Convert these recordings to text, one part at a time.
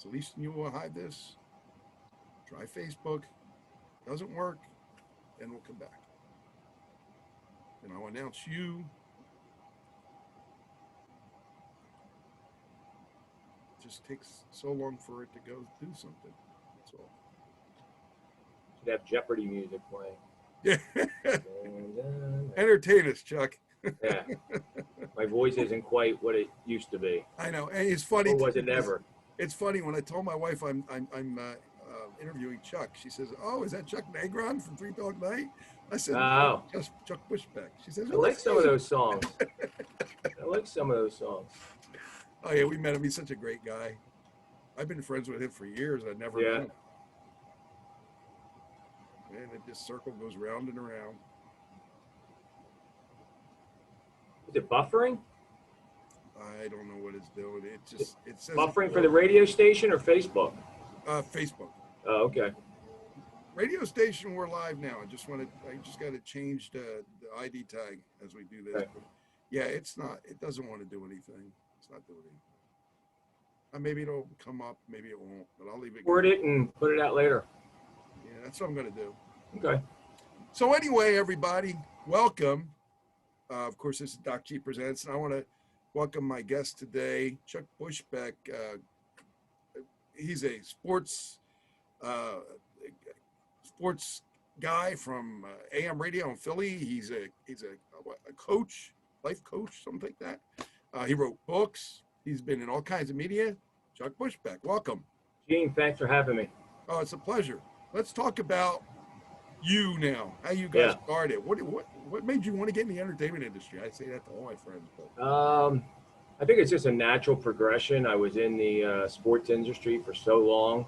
at least you will hide this. Try Facebook. Doesn't work, then we'll come back. And I'll announce you. It just takes so long for it to go do something. That's all. Should have Jeopardy music playing. Yeah. Entertain us, Chuck. Yeah. My voice isn't quite what it used to be. I know. And it's funny. Or was it never? It's funny when I told my wife I'm interviewing Chuck. She says, "Oh, is that Chuck Negron from Three Dog Night?" I said, "Oh, just Chuck Bushbeck." She says, "I like some of those songs." I like some of those songs. Oh yeah, we met him. He's such a great guy. I've been friends with him for years. I never met him. And this circle goes round and around. Is it buffering? I don't know what it's doing. It says buffering for the radio station or Facebook? Facebook. Oh, okay. Radio station, we're live now. I just got to change the ID tag as we do this. Okay. Yeah, it's not. It doesn't want to do anything. It's not doing anything. Maybe it'll come up. Maybe it won't. But I'll leave it. Record it and put it out later. Yeah, that's what I'm going to do. Okay. So anyway, everybody, welcome. Of course, this is Docg Presents, and I want to welcome my guest today, Chuck Bushbeck. He's a sports guy from AM radio in Philly. He's a coach, life coach, something like that. He wrote books. He's been in all kinds of media. Chuck Bushbeck, welcome. Gene, thanks for having me. Oh, it's a pleasure. Let's talk about you now. How you guys started. What made you want to get in the entertainment industry? I say that to all my friends. But. I think it's just a natural progression. I was in the sports industry for so long,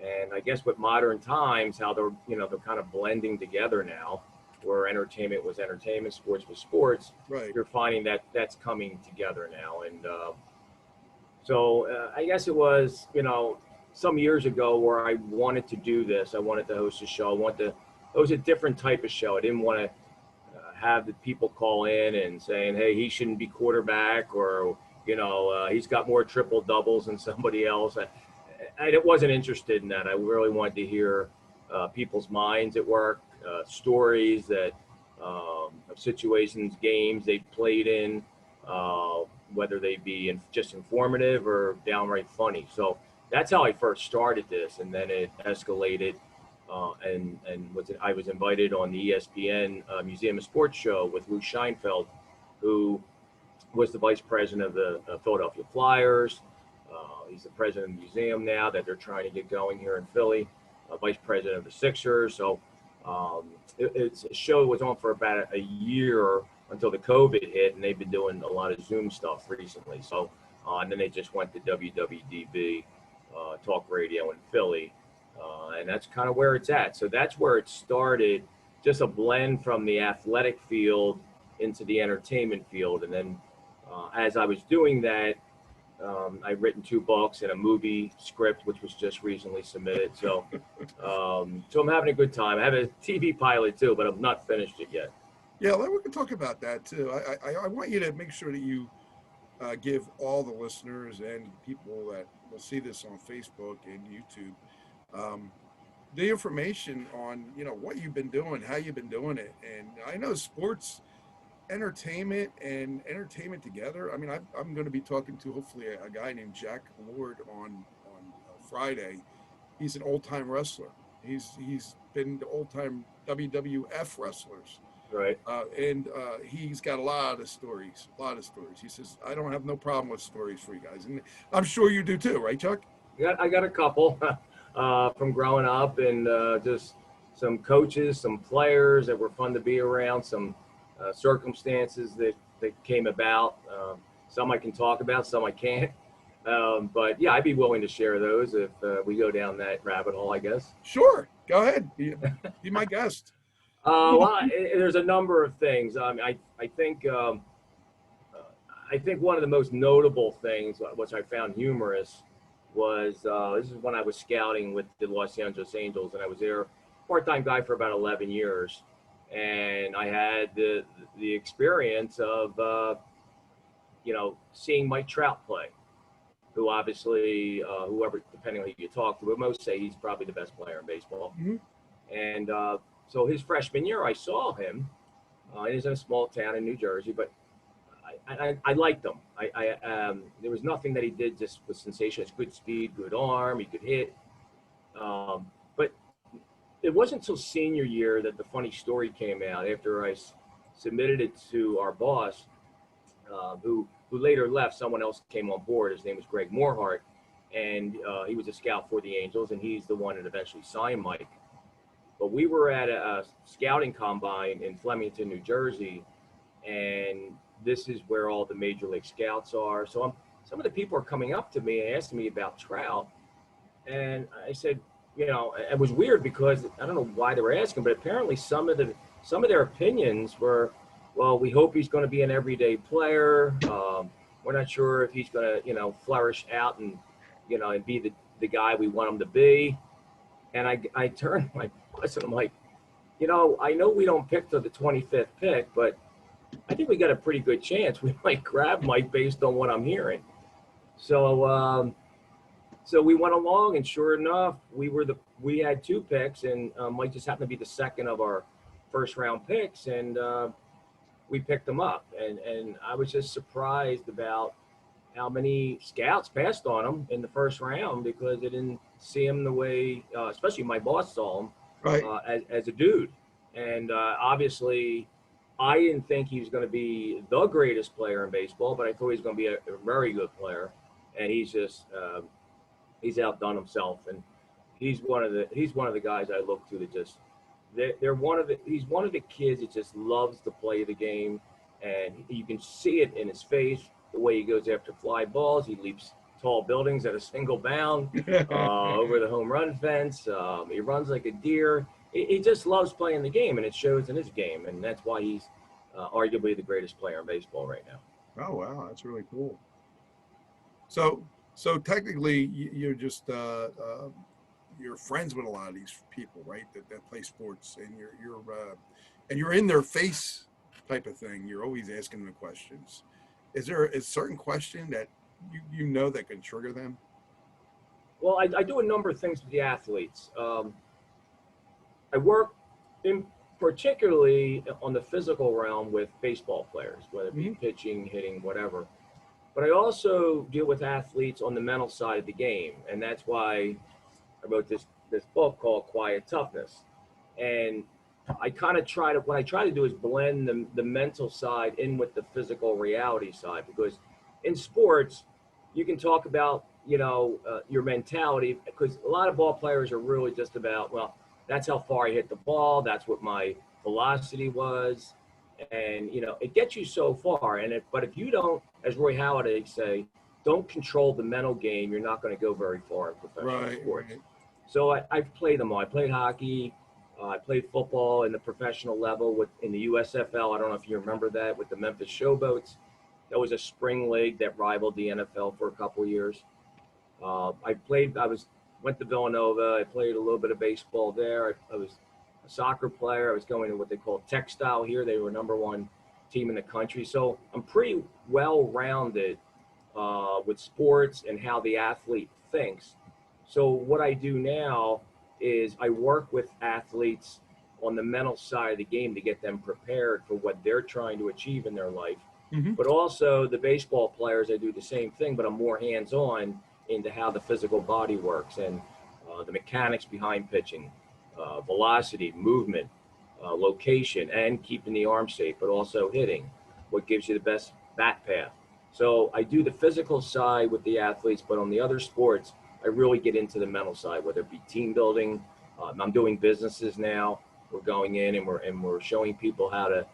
and I guess with modern times, how they're kind of blending together now, where entertainment was entertainment, sports was sports. Right. You're finding that that's coming together now, and so I guess it was some years ago where I wanted to do this. I wanted to host a show. I wanted to host a different type of show. I didn't want to have the people call in and saying, hey, he shouldn't be quarterback, or, he's got more triple doubles than somebody else. I wasn't interested in that. I really wanted to hear people's minds at work, stories of situations, games they played in, whether they be just informative or downright funny. So that's how I first started this, and then it escalated. I was invited on the ESPN Museum of Sports show with Lou Scheinfeld, who was the vice president of the Philadelphia Flyers. He's the president of the museum now that they're trying to get going here in Philly, vice president of the Sixers. So it's a show that was on for about a year until the COVID hit, and they've been doing a lot of Zoom stuff recently. So and then they just went to WWDB talk radio in Philly. And that's kind of where it's at. So that's where it started, just a blend from the athletic field into the entertainment field. And then as I was doing that, I've written 2 books and a movie script, which was just recently submitted. So so I'm having a good time. I have a TV pilot too, but I've not finished it yet. Yeah, we can talk about that too. I want you to make sure that you give all the listeners and people that will see this on Facebook and YouTube the information on what you've been doing, how you've been doing it. And I know sports, entertainment, and entertainment together. I mean, I'm going to be talking to hopefully a guy named Jack Lord on Friday. He's an old-time wrestler. He's been the old-time WWF wrestlers. Right. And he's got a lot of stories. He says, I don't have no problem with stories for you guys. And I'm sure you do too, right, Chuck? I got a couple. From growing up, and just some coaches, some players that were fun to be around, some circumstances that came about. Some I can talk about, some I can't. But yeah, I'd be willing to share those if we go down that rabbit hole, I guess. Sure, go ahead. Be my guest. There's a number of things. I think one of the most notable things, which I found humorous, was this is when I was scouting with the Los Angeles Angels, and I was there part-time guy for about 11 years, and I had the experience of seeing Mike Trout play, who obviously, whoever, depending on who you talk to, but most say he's probably the best player in baseball. Mm-hmm. And so his freshman year, I saw him. He's in a small town in New Jersey, but I liked him. There was nothing that he did just was sensational. It's good speed, good arm, he could hit. But it wasn't until senior year that the funny story came out after I submitted it to our boss, who later left. Someone else came on board. His name was Greg Morehart, and he was a scout for the Angels, and he's the one that eventually signed Mike. But we were at a scouting combine in Flemington, New Jersey, and this is where all the major league scouts are. So some of the people are coming up to me and asking me about Trout, and I said, you know, it was weird because I don't know why they were asking, but apparently some of their opinions were, well, we hope he's going to be an everyday player. We're not sure if he's going to, you know, flourish out and, you know, and be the guy we want him to be. And I turned my boss and I'm like, you know we don't pick to the 25th pick, but I think we got a pretty good chance we might grab Mike based on what I'm hearing. So so we went along, and sure enough, we had 2 picks, and Mike just happened to be the second of our first round picks, and we picked him up. And I was just surprised about how many scouts passed on him in the first round because they didn't see him the way, especially my boss saw him, Right. as a dude. And obviously, I didn't think he was going to be the greatest player in baseball, but I thought he was going to be a very good player. And he's just he's outdone himself, and he's one of the guys I look to that just he's one of the kids that just loves to play the game, and you can see it in his face, the way he goes after fly balls. He leaps tall buildings at a single bound over the home run fence. He runs like a deer. He just loves playing the game, and it shows in his game, and that's why he's arguably the greatest player in baseball right now. Oh, wow, that's really cool. So technically, you're just you're friends with a lot of these people, right? That play sports, and you're in their face type of thing. You're always asking them questions. Is there a certain question that you know that can trigger them? Well, I do a number of things with the athletes. I work in particularly on the physical realm with baseball players, whether it be pitching, hitting, whatever. But I also deal with athletes on the mental side of the game, and that's why I wrote this book called Quiet Toughness. And I kind of what I try to do is blend the mental side in with the physical reality side, because in sports, you can talk about, your mentality, because a lot of ball players are really just about, well, that's how far I hit the ball. That's what my velocity was. And, it gets you so far. But if you don't, as Roy Halladay say, don't control the mental game, you're not going to go very far in professional sports. Right. So I've played them all. I played hockey. I played football in the professional level in the USFL. I don't know if you remember that, with the Memphis Showboats. That was a spring league that rivaled the NFL for a couple of years. Went to Villanova. I played a little bit of baseball there. I was a soccer player. I was going to what they call Textile here. They were #1 team in the country. So I'm pretty well-rounded with sports and how the athlete thinks. So what I do now is I work with athletes on the mental side of the game to get them prepared for what they're trying to achieve in their life. Mm-hmm. But also the baseball players, I do the same thing, but I'm more hands-on into how the physical body works and the mechanics behind pitching, velocity, movement, location, and keeping the arm safe, but also hitting, what gives you the best bat path. So I do the physical side with the athletes, but on the other sports, I really get into the mental side, whether it be team building. I'm doing businesses now. We're going in and we're showing people how to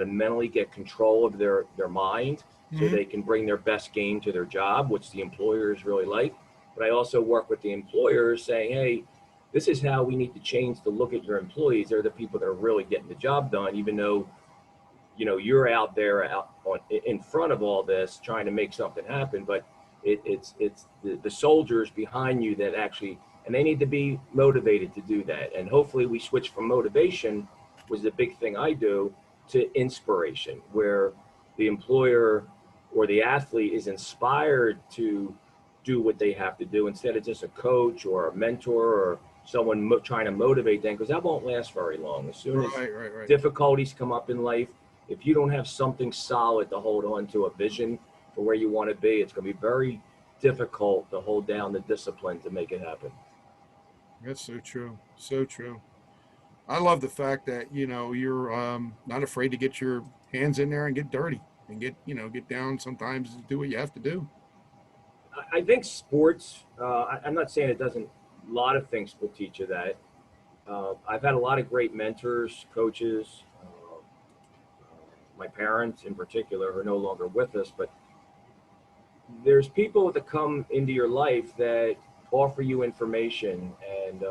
mentally get control of their mind, so they can bring their best game to their job, which the employers really like. But I also work with the employers saying, hey, this is how we need to change to look at your employees. They're the people that are really getting the job done, even though, you're out there in front of all this trying to make something happen. But it's the soldiers behind you that actually, and they need to be motivated to do that. And hopefully we switch from motivation, was the big thing I do, to inspiration, where the employer or the athlete is inspired to do what they have to do instead of just a coach or a mentor or someone trying to motivate them, because that won't last very long. As soon as Right. difficulties come up in life, if you don't have something solid to hold on to, a vision for where you want to be, it's going to be very difficult to hold down the discipline to make it happen. That's so true. So true. I love the fact that, you're not afraid to get your hands in there and get dirty and get down sometimes and do what you have to do. I think sports, I'm not saying it doesn't, a lot of things will teach you that. I've had a lot of great mentors, coaches, my parents in particular are no longer with us, but there's people that come into your life that offer you information, and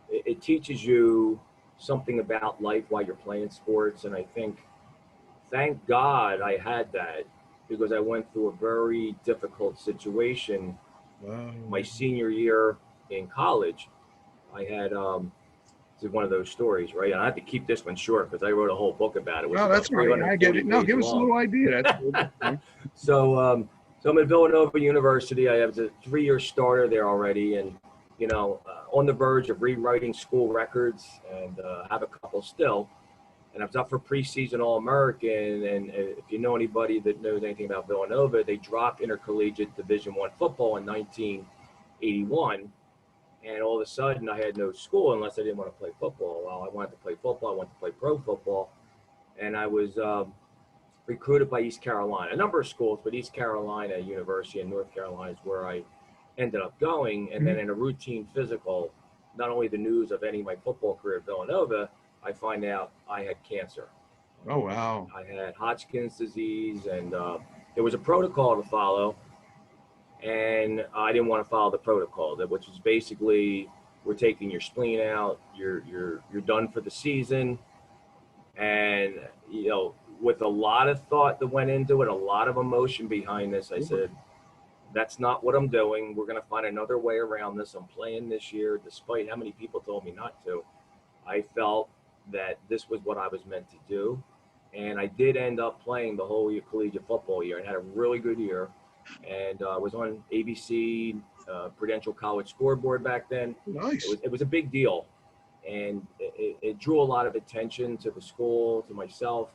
it teaches you something about life while you're playing sports. And I think, thank God I had that, because I went through a very difficult situation my senior year in college. I had this is one of those stories, right? And I have to keep this one short because I wrote a whole book about it. No, that's right. I get it. No, give us a little idea. That's good. So I'm at Villanova University. I was a 3-year starter there already, and on the verge of rewriting school records, and have a couple still. And I was up for preseason All-American. And if you know anybody that knows anything about Villanova, they dropped intercollegiate Division I football in 1981. And all of a sudden, I had no school unless I didn't want to play football. Well, I wanted to play football. I wanted to play pro football. And I was recruited by East Carolina, a number of schools, but East Carolina University in North Carolina is where I ended up going. And then in a routine physical, not only the news of ending my football career at Villanova, I find out I had cancer. Oh, wow. I had Hodgkin's disease, and there was a protocol to follow. And I didn't want to follow the protocol, which was basically, we're taking your spleen out, you're done for the season. And, with a lot of thought that went into it, a lot of emotion behind this, I said, that's not what I'm doing. We're going to find another way around this. I'm playing this year, despite how many people told me not to. I felt that this was what I was meant to do. And I did end up playing the whole collegiate football year and had a really good year. And I was on ABC, Prudential College Scoreboard back then. Nice. It was a big deal. And it drew a lot of attention to the school, to myself.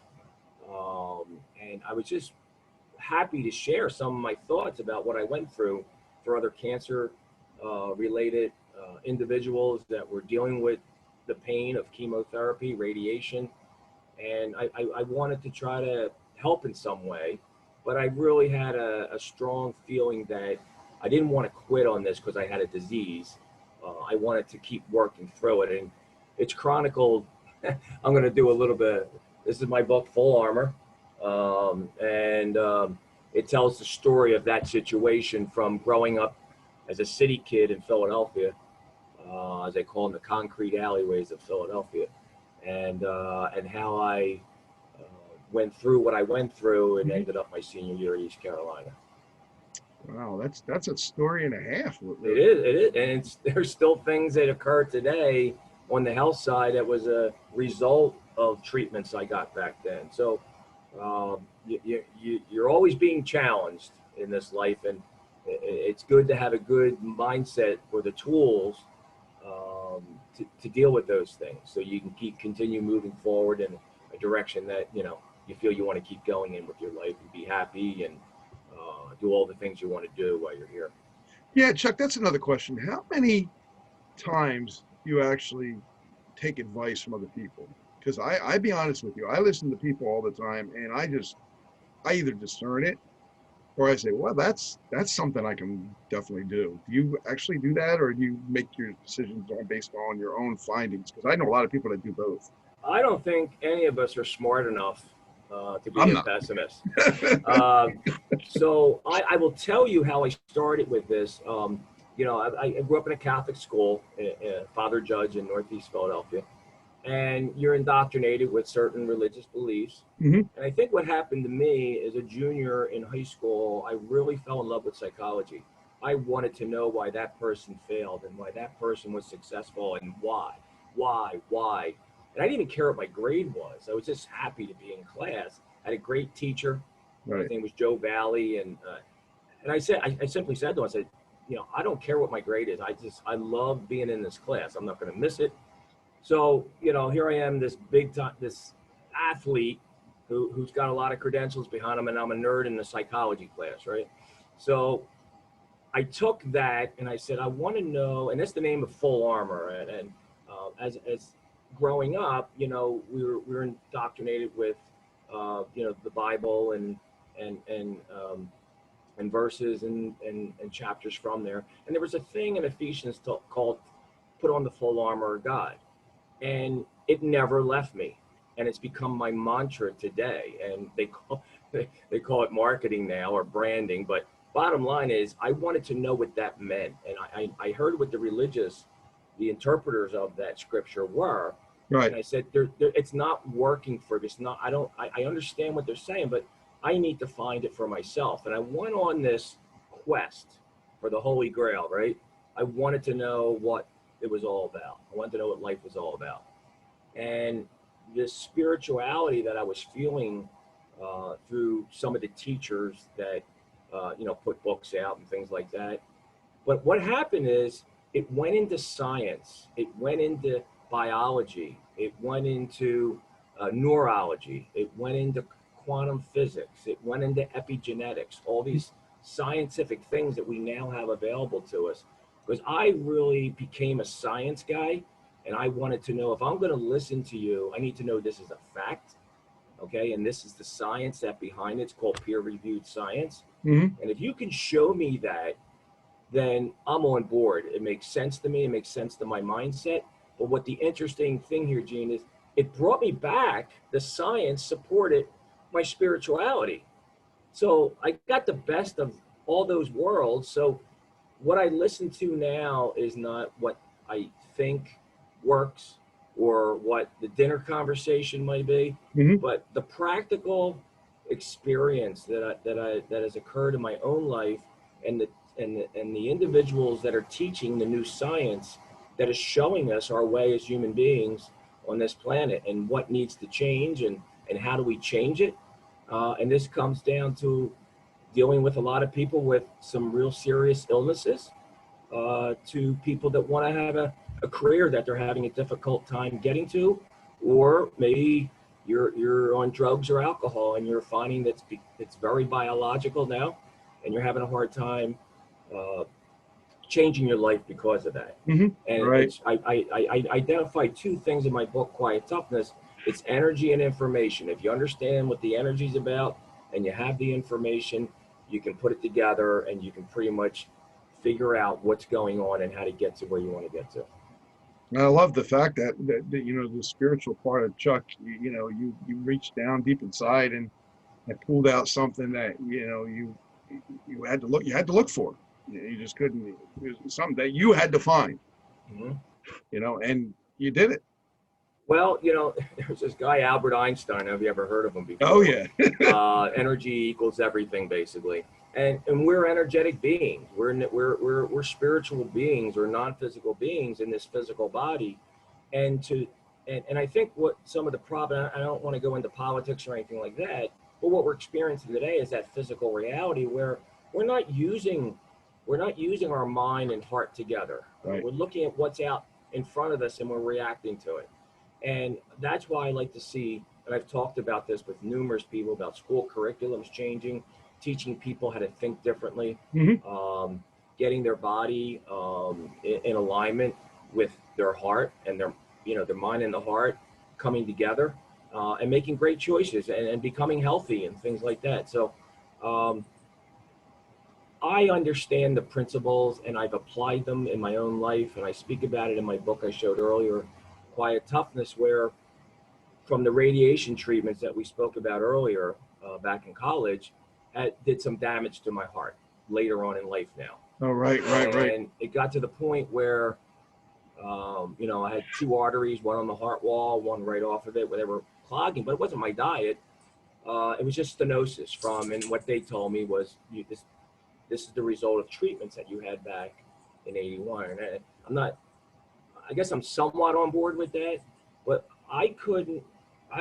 And I was just happy to share some of my thoughts about what I went through for other cancer related individuals that were dealing with the pain of chemotherapy, radiation. And I wanted to try to help in some way, but I really had a strong feeling that I didn't want to quit on this because I had a disease. I wanted to keep working through it. And it's chronicled. I'm going to do a little bit. This is my book, Full Armor. It tells the story of that situation from growing up as a city kid in Philadelphia, as they call them, the concrete alleyways of Philadelphia, and how I went through what I went through and ended up my senior year at East Carolina. Wow, that's a story and a half. It is, and there's still things that occur today on the health side that was a result of treatments I got back then. So you're always being challenged in this life, and it's good to have a good mindset or the tools to deal with those things, so you can continue moving forward in a direction that you feel you want to keep going in with your life and be happy and do all the things you want to do while you're here. Yeah, Chuck, that's another question. How many times do you actually take advice from other people? Because I be honest with you, I listen to people all the time, and I either discern it or I say, well, that's something I can definitely do. Do you actually do that, or do you make your decisions based on your own findings? Because I know a lot of people that do both. I don't think any of us are smart enough to be a pessimist. So I will tell you how I started with this. I grew up in a Catholic school, Father Judge in Northeast Philadelphia, and you're indoctrinated with certain religious beliefs. Mm-hmm. And I think what happened to me as a junior in high school, I really fell in love with psychology. I wanted to know why that person failed and why that person was successful and why. And I didn't even care what my grade was. I was just happy to be in class. I had a great teacher. Right. His name was Joe Valley, and And I simply said to him, I said, you know, I don't care what my grade is. I love being in this class. I'm not going to miss it. So, you know, here I am, this big time, this athlete who's got a lot of credentials behind him, and I'm a nerd in the psychology class, right? So I took that and I said, I want to know, and that's the name of Full Armor. And as growing up, you know, we were indoctrinated with, you know, the Bible and verses and chapters from there. And there was a thing in Ephesians called "Put on the full armor of God," and it never left me. And it's become my mantra today. And they call it marketing now or branding, but bottom line is I wanted to know what that meant. And I heard what the interpreters of that scripture were. Right. And I said, it's not working for me. It's not, I understand what they're saying, but I need to find it for myself. And I went on this quest for the Holy Grail, right? I wanted to know what it was all about. I wanted to know what life was all about. And this spirituality that I was feeling through some of the teachers that, you know, put books out and things like that. But what happened is it went into science. It went into biology. It went into neurology. It went into quantum physics. It went into epigenetics, all these scientific things that we now have available to us. Because I really became a science guy, and I wanted to know, if I'm going to listen to you, I need to know this is a fact, okay? And this is the science that behind it. It's called peer-reviewed science. Mm-hmm. And if you can show me that, then I'm on board. It makes sense to me. It makes sense to my mindset. But what the interesting thing here, Gene, is it brought me back. The science supported my spirituality. So I got the best of all those worlds. So what I listen to now is not what I think works or what the dinner conversation might be, Mm-hmm. but the practical experience that has occurred in my own life, and the individuals that are teaching the new science that is showing us our way as human beings on this planet and what needs to change and how do we change it. And this comes down to dealing with a lot of people with some real serious illnesses, to people that want to have a career that they're having a difficult time getting to, or maybe you're on drugs or alcohol and you're finding that it's very biological now, and you're having a hard time changing your life because of that. Mm-hmm. And Right. I identified two things in my book, Quiet Toughness. It's energy and information. If you understand what the energy is about and you have the information, you can put it together and you can pretty much figure out what's going on and how to get to where you want to get to. And I love the fact that you know, the spiritual part of Chuck, you know, you reached down deep inside and pulled out something that, you know, you had to look for. You just couldn't. It was something that you had to find. Mm-hmm. You know, and you did it. Well, you know, there's this guy, Albert Einstein. Have you ever heard of him before? Oh yeah. Energy equals everything, basically. And we're energetic beings. We're spiritual beings. We're non-physical beings in this physical body. And I think what some of the problem, I don't want to go into politics or anything like that, but what we're experiencing today is that physical reality where we're not using our mind and heart together. Right. We're looking at what's out in front of us and we're reacting to it. And that's why I like to see, and I've talked about this with numerous people, about school curriculums changing, teaching people how to think differently, Mm-hmm. Getting their body in alignment with their heart and their mind and the heart coming together, and making great choices and becoming healthy and things like that. So I understand the principles and I've applied them in my own life, and I speak about it in my book I showed earlier, Quiet Toughness, where from the radiation treatments that we spoke about earlier back in college, did some damage to my heart later on in life now. Oh, right. And it got to the point where, you know, I had two arteries, one on the heart wall, one right off of it, where they were clogging, but it wasn't my diet. It was just stenosis and what they told me was, this is the result of treatments that you had back in 81. And I guess I'm somewhat on board with that, but I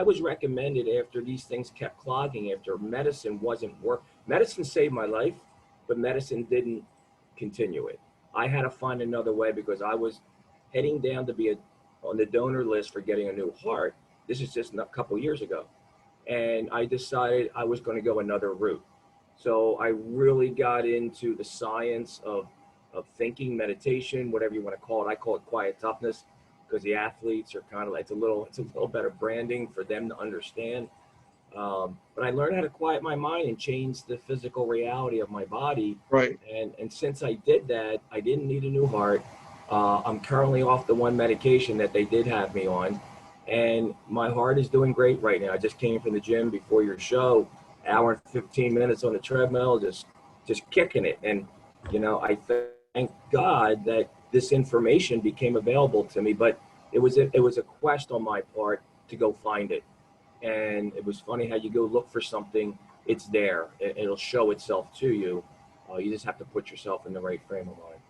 was recommended, after these things kept clogging, after medicine wasn't work. Medicine saved my life, but medicine didn't continue it. I had to find another way because I was heading down to be on the donor list for getting a new heart. This is just a couple years ago. And I decided I was going to go another route. So I really got into the science of thinking, meditation, whatever you want to call it. I call it quiet toughness because the athletes are kind of like, it's a little better branding for them to understand. But I learned how to quiet my mind and change the physical reality of my body. Right. And since I did that, I didn't need a new heart. I'm currently off the one medication that they did have me on, and my heart is doing great right now. I just came from the gym before your show, hour and 15 minutes on the treadmill, just kicking it. And I thank God that this information became available to me. But it was a quest on my part to go find it. And it was funny how you go look for something, it's there. It'll show itself to you. You just have to put yourself in the right frame of mind.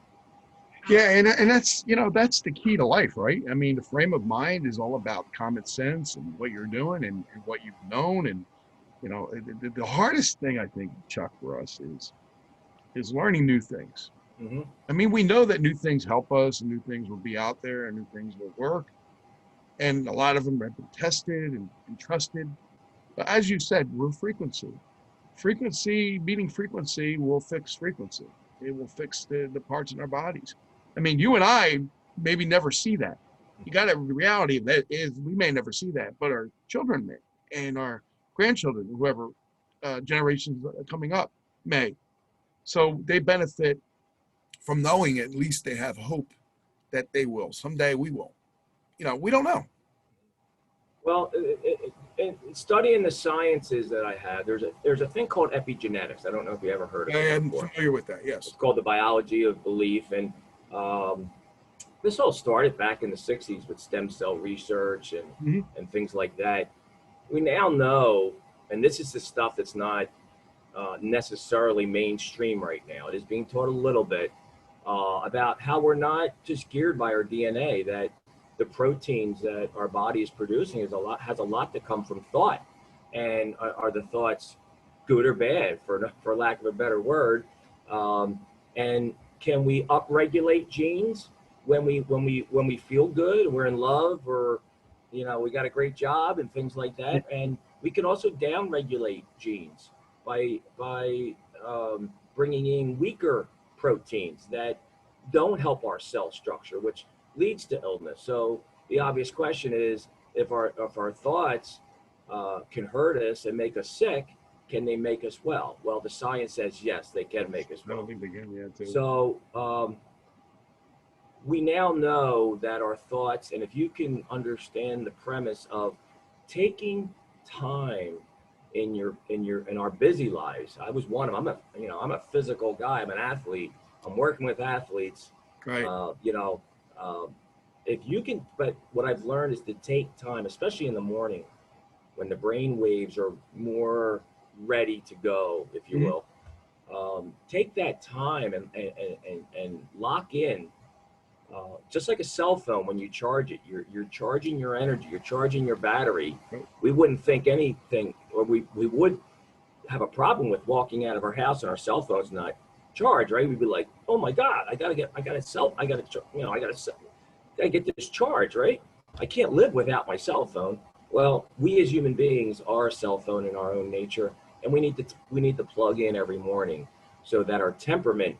Yeah, and that's that's the key to life, right? I mean, the frame of mind is all about common sense and what you're doing and what you've known. And the hardest thing I think, Chuck, for us is learning new things. Mm-hmm. I mean, we know that new things help us and new things will be out there and new things will work. And a lot of them have been tested and trusted. But as you said, we're frequency. Frequency, meeting frequency will fix frequency. It will fix the parts in our bodies. I mean, you and I maybe never see that. You got to, the reality of that is we may never see that, but our children may, and our grandchildren, whoever generations coming up may. So they benefit from knowing at least they have hope that they will. Someday we will. We don't know. Well, in studying the sciences that I had, there's a thing called epigenetics. I don't know if you ever heard of it. I am before. familiar with that, yes. It's called the biology of belief. And this all started back in the 60s with stem cell research and things like that. We now know, and this is the stuff that's not necessarily mainstream right now. It is being taught a little bit about how we're not just geared by our DNA, that the proteins that our body is producing has a lot to come from thought. And are the thoughts good or bad, for lack of a better word? And can we upregulate genes when we feel good, we're in love, or we got a great job and things like that? And we can also downregulate genes by bringing in weaker proteins that don't help our cell structure, which leads to illness. So the obvious question is, if our thoughts can hurt us and make us sick, can they make us well? Well, the science says yes, they can make us well. I don't think they can yet, too. So we now know that our thoughts, and if you can understand the premise of taking time in our busy lives. I was one of them. I'm a physical guy. I'm an athlete. I'm working with athletes. Right. If you can, but what I've learned is to take time, especially in the morning, when the brain waves are more ready to go, if you will. Take that time and lock in. Just like a cell phone, when you charge it, you're charging your energy, you're charging your battery. We wouldn't think anything, or we would have a problem with walking out of our house and our cell phone's not charged, right? We'd be like, oh my God, I gotta get this charge, right? I can't live without my cell phone. Well, we as human beings are a cell phone in our own nature, and we need to plug in every morning so that our temperament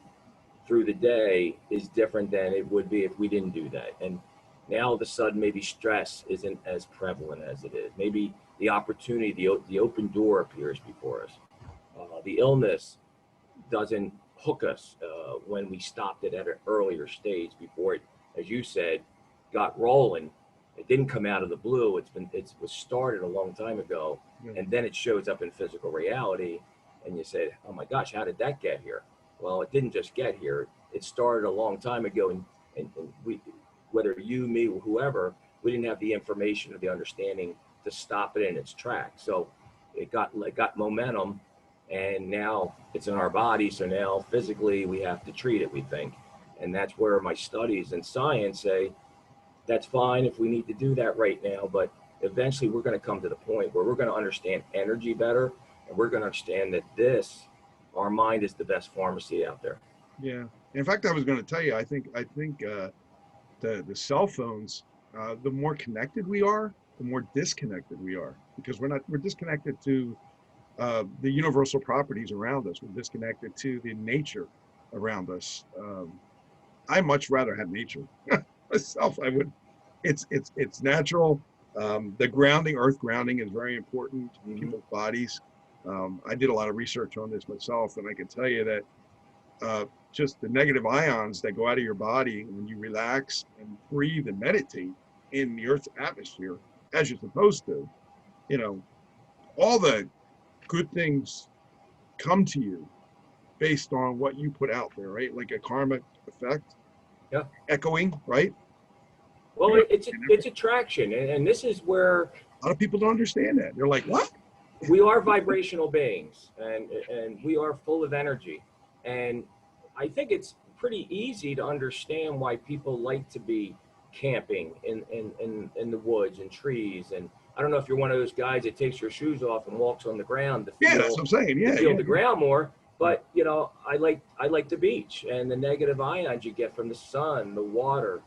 through the day is different than it would be if we didn't do that. And now all of a sudden, maybe stress isn't as prevalent as it is. Maybe the opportunity, the open door appears before us. The illness doesn't hook us when we stopped it at an earlier stage before it, as you said, got rolling. It didn't come out of the blue. It was started a long time ago, and then it shows up in physical reality, and you say, oh my gosh, how did that get here? Well, it didn't just get here. It started a long time ago, and we, whether you, me, or whoever, we didn't have the information or the understanding to stop it in its tracks. So it got momentum, and now it's in our body. So now physically we have to treat it, we think. And that's where my studies in science say, that's fine if we need to do that right now, but eventually we're going to come to the point where we're going to understand energy better, and we're going to understand that this, our mind is the best pharmacy out there. Yeah. In fact, I was going to tell you, I think the cell phones, the more connected we are, the more disconnected we are, because we're disconnected to the universal properties around us. We're disconnected to the nature around us. I much rather have nature myself. I would. It's natural. The grounding, earth grounding, is very important to people's bodies. I did a lot of research on this myself, and I can tell you that just the negative ions that go out of your body when you relax and breathe and meditate in the Earth's atmosphere, as you're supposed to, you know, all the good things come to you based on what you put out there, right? Like a karmic effect, Yeah. echoing, right? Well, it's attraction, and this is where A lot of people don't understand that. They're like, what? we are vibrational beings, and we are full of energy. And I think it's pretty easy to understand why people like to be camping in the woods and trees. And I don't know if you're one of those guys that takes your shoes off and walks on the ground to feel, Yeah, that's what I'm saying. Yeah, to feel yeah. the ground more. But you know, I like the beach and the negative ions you get from the sun, the water,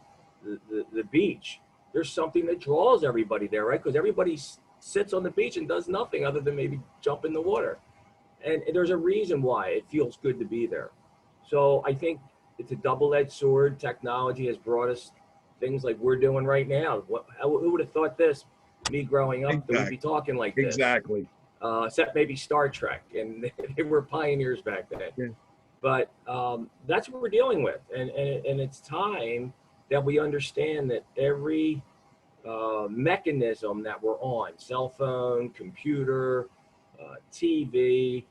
the beach. There's something that draws everybody there, right? Because everybody sits on the beach and does nothing other than maybe jump in the water. And there's a reason why it feels good to be there. So I think it's a double-edged sword. Technology has brought us things like we're doing right now. Who would have thought this, me growing up, that we'd be talking like this? Exactly. Except maybe Star Trek, and they were pioneers back then. Yeah. But that's what we're dealing with. And it's time that we understand that every mechanism that we're on, cell phone, computer, TV,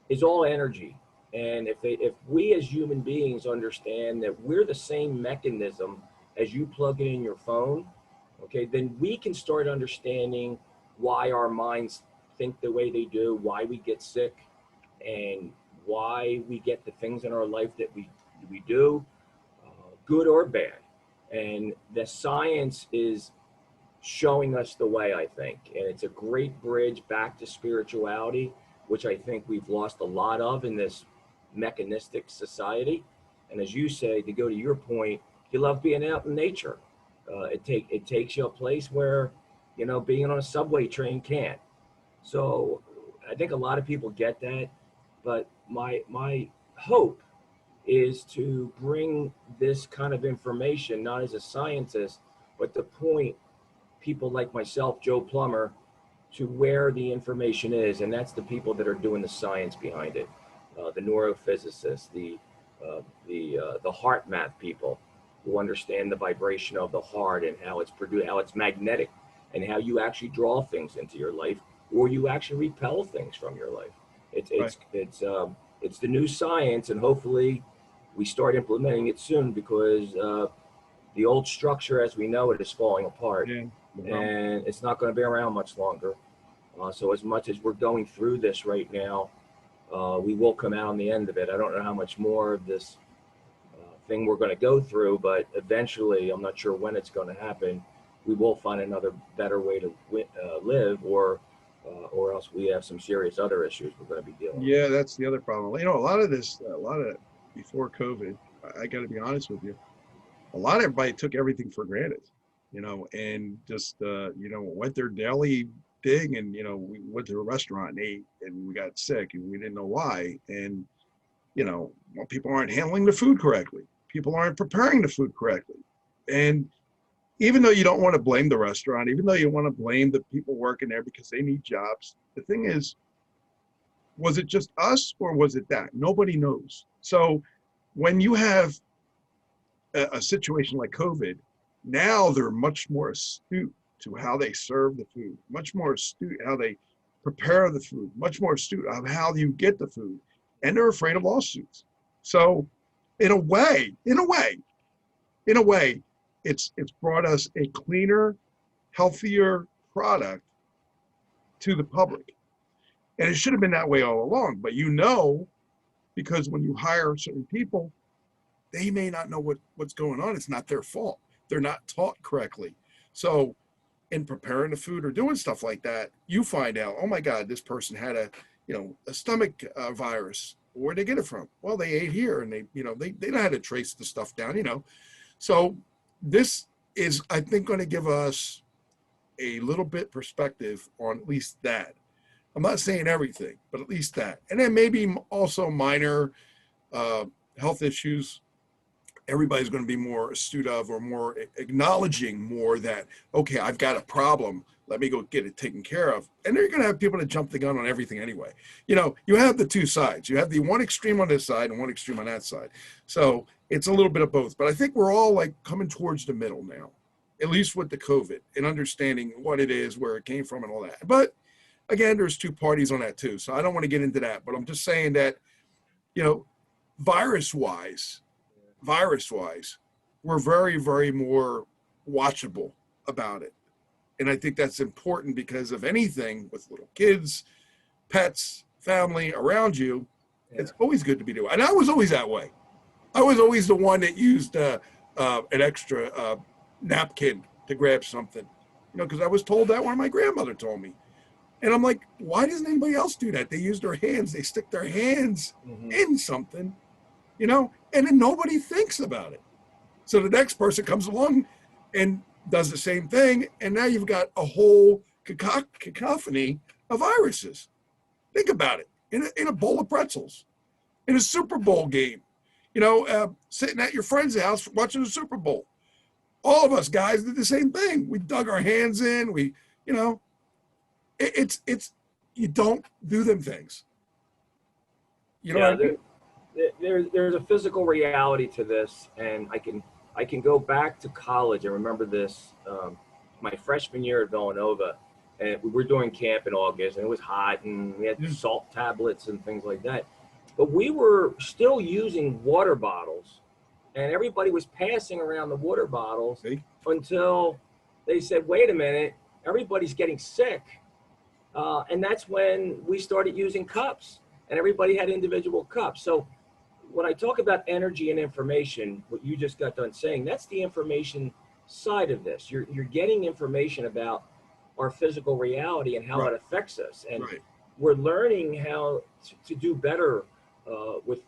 is all energy. And if we as human beings understand that we're the same mechanism as you plug it in your phone, okay, then we can start understanding why our minds think the way they do, why we get sick, and why we get the things in our life that we do, good or bad. And the science is showing us the way, I think. And it's a great bridge back to spirituality, which I think we've lost a lot of in this mechanistic society. And as you say, to go to your point, you love being out in nature. It takes you a place where, you know, being on a subway train can't. So I think a lot of people get that, but my hope is to bring this kind of information, not as a scientist, but to point people like myself, Joe Plumber, to where the information is, and that's the people that are doing the science behind it, the neurophysicists, the heart math people who understand the vibration of the heart and how it's produced, how it's magnetic, and how you actually draw things into your life, or you actually repel things from your life. It's the new science, and hopefully we start implementing it soon, because the old structure as we know it is falling apart. Yeah. And it's not going to be around much longer. So as much as we're going through this right now, we will come out on the end of it. I don't know how much more of this thing we're going to go through, but eventually, I'm not sure when it's going to happen, we will find another better way to live, or else we have some serious other issues we're going to be dealing with. Yeah, that's the other problem. You know, a lot of before COVID, I got to be honest with you, a lot of everybody took everything for granted, you know, and just, you know, went their daily thing, and, you know, we went to a restaurant and ate, and we got sick and we didn't know why. And, you know, well, people aren't handling the food correctly. People aren't preparing the food correctly. And even though you don't want to blame the restaurant, even though you want to blame the people working there because they need jobs, the thing is, was it just us or was it that? Nobody knows. So when you have a situation like COVID, now they're much more astute to how they serve the food, much more astute how they prepare the food, much more astute of how you get the food, and they're afraid of lawsuits. So in a way, it's brought us a cleaner, healthier product to the public. And it should have been that way all along, but you know, because when you hire certain people, they may not know what's going on. It's not their fault. They're not taught correctly. So in preparing the food or doing stuff like that, you find out, oh my God, this person had a stomach virus. Where'd they get it from? Well, they ate here, and they know how to trace the stuff down. So this is, I think, going to give us a little bit perspective on at least that. I'm not saying everything, but at least that. And then maybe also minor health issues. Everybody's going to be more astute of, or more acknowledging more that, okay, I've got a problem. Let me go get it taken care of. And they're going to have people to jump the gun on everything anyway. You have the two sides. You have the one extreme on this side and one extreme on that side. So it's a little bit of both. But I think we're all like coming towards the middle now, at least with the COVID, and understanding what it is, where it came from, and all that. But again, there's two parties on that too. So I don't want to get into that. But I'm just saying that, virus-wise, we're very, very more watchable about it. And I think that's important, because of anything with little kids, pets, family around you, it's always good to be doing. And I was always that way. I was always the one that used an extra napkin to grab something, because I was told that when my grandmother told me. And I'm like, why doesn't anybody else do that? They use their hands. They stick their hands in something, and then nobody thinks about it. So the next person comes along and does the same thing, and now you've got a whole cacophony of viruses. Think about it. In a bowl of pretzels, in a Super Bowl game, sitting at your friend's house watching the Super Bowl. All of us guys did the same thing. We dug our hands in. It's you don't do them things. You know what I mean? There's a physical reality to this, and I can go back to college. I remember this, my freshman year at Villanova, and we were doing camp in August, and it was hot, and we had salt tablets and things like that. But we were still using water bottles, and everybody was passing around the water bottles until they said, wait a minute, everybody's getting sick. And that's when we started using cups, and everybody had individual cups. So when I talk about energy and information, what you just got done saying, that's the information side of this. You're getting information about our physical reality and how it affects us. And we're learning how to do better with